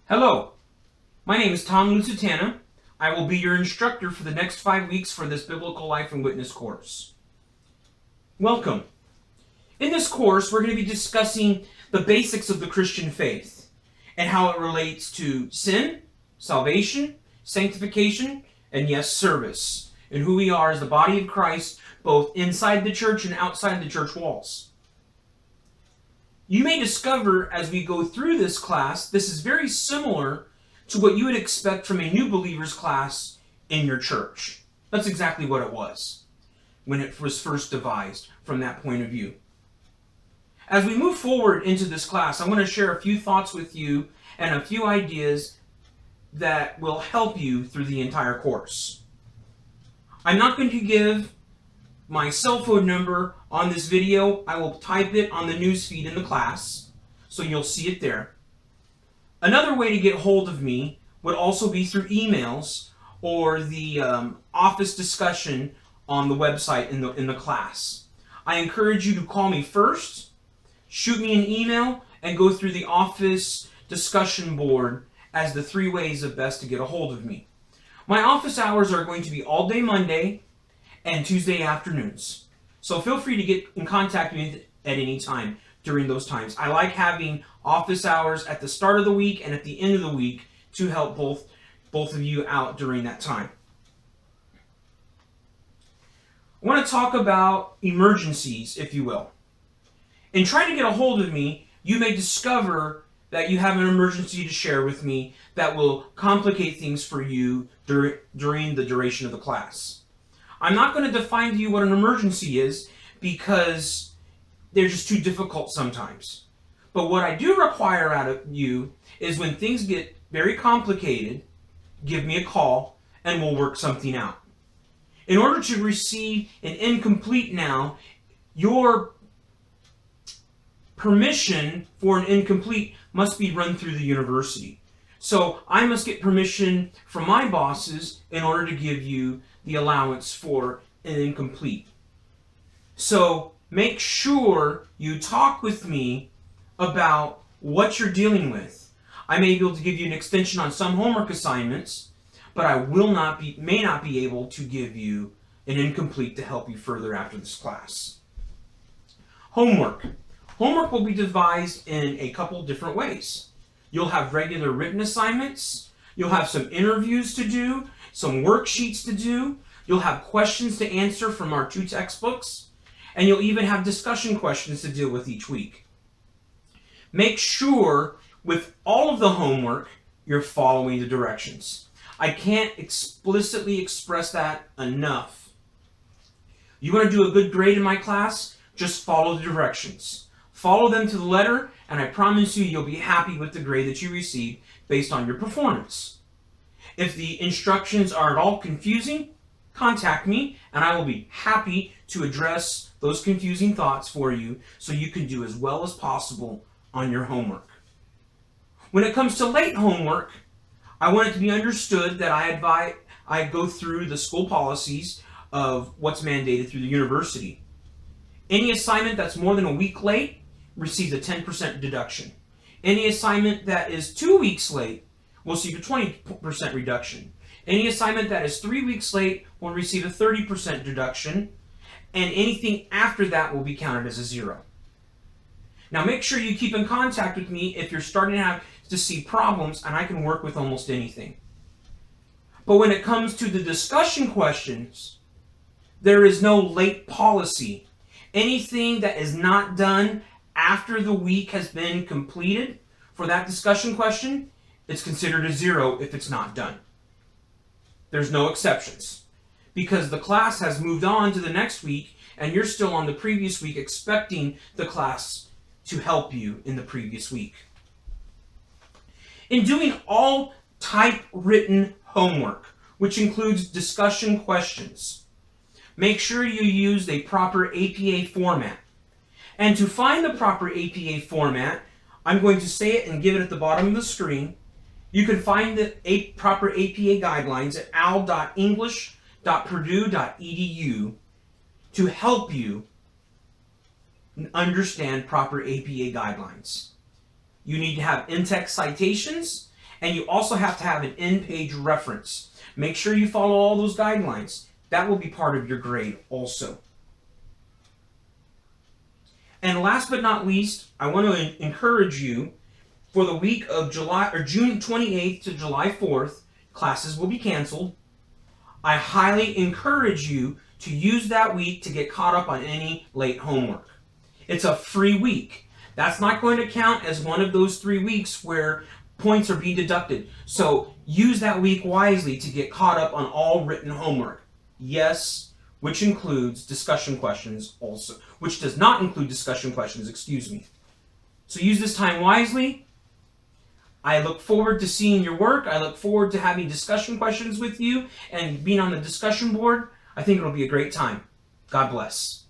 Hello, my name is Tom Lusitana. I will be your instructor for the next 5 weeks for this Biblical Life and Witness course. Welcome. In this course, we're going to be discussing the basics of the Christian faith and how it relates to sin, salvation, sanctification, and yes, service, and who we are as the body of Christ, both inside the church and outside the church walls. You may discover as we go through this class, this is very similar to what you would expect from a new believers class in your church. That's exactly what it was when it was first devised from that point of view. As we move forward into this class, I want to share a few thoughts with you and a few ideas that will help you through the entire course. I'm not going to give my cell phone number on this video. I will type it on the news feed in the class, so you'll see it there. Another way to get hold of me would also be through emails or the office discussion on the website in the class. I encourage you to call me first, shoot me an email, and go through the office discussion board as the 3 ways of best to get a hold of me. My office hours are going to be all day Monday and Tuesday afternoons. So feel free to get in contact with me at any time during those times. I like having office hours at the start of the week and at the end of the week to help both of you out during that time. I want to talk about emergencies, if you will. In trying to get a hold of me, you may discover that you have an emergency to share with me that will complicate things for you during the duration of the class. I'm not going to define to you what an emergency is because they're just too difficult sometimes. But what I do require out of you is when things get very complicated, give me a call and we'll work something out. In order to receive an incomplete now, your permission for an incomplete must be run through the university. So I must get permission from my bosses in order to give you the allowance for an incomplete. So make sure you talk with me about what you're dealing with. I may be able to give you an extension on some homework assignments, but I may not be able to give you an incomplete to help you further after this class. Homework. Homework will be devised in a couple different ways. You'll have regular written assignments. You'll have some interviews to do, some worksheets to do. You'll have questions to answer from our 2 textbooks. And you'll even have discussion questions to deal with each week. Make sure with all of the homework, you're following the directions. I can't explicitly express that enough. You want to do a good grade in my class? Just follow the directions. Follow them to the letter, and I promise you'll be happy with the grade that you receive based on your performance. If the instructions are at all confusing, contact me, and I will be happy to address those confusing thoughts for you so you can do as well as possible on your homework. When it comes to late homework, I want it to be understood that I go through the school policies of what's mandated through the university. Any assignment that's more than a week late receives a 10% deduction. Any assignment that is 2 weeks late will receive a 20% reduction. Any assignment that is 3 weeks late will receive a 30% deduction, and anything after that will be counted as a 0. Now make sure you keep in contact with me if you're starting to see problems, and I can work with almost anything. But when it comes to the discussion questions, there is no late policy. Anything that is not done after the week has been completed for that discussion question, it's considered a 0 if it's not done. There's no exceptions because the class has moved on to the next week and you're still on the previous week expecting the class to help you in the previous week. In doing all typewritten homework, which includes discussion questions, make sure you use a proper APA format. And to find the proper APA format, I'm going to say it and give it at the bottom of the screen. You can find the proper APA guidelines at al.english.purdue.edu to help you understand proper APA guidelines. You need to have in-text citations And you also have to have an in-page reference. Make sure you follow all those guidelines. That will be part of your grade also. And last but not least, I want to encourage you for the week of June 28th to July 4th, classes will be canceled. I highly encourage you to use that week to get caught up on any late homework. It's a free week. That's not going to count as one of those 3 weeks where points are being deducted. So use that week wisely to get caught up on all written homework. Yes, which includes discussion questions also. Which does not include discussion questions, excuse me. So use this time wisely. I look forward to seeing your work. I look forward to having discussion questions with you and being on the discussion board. I think it'll be a great time. God bless.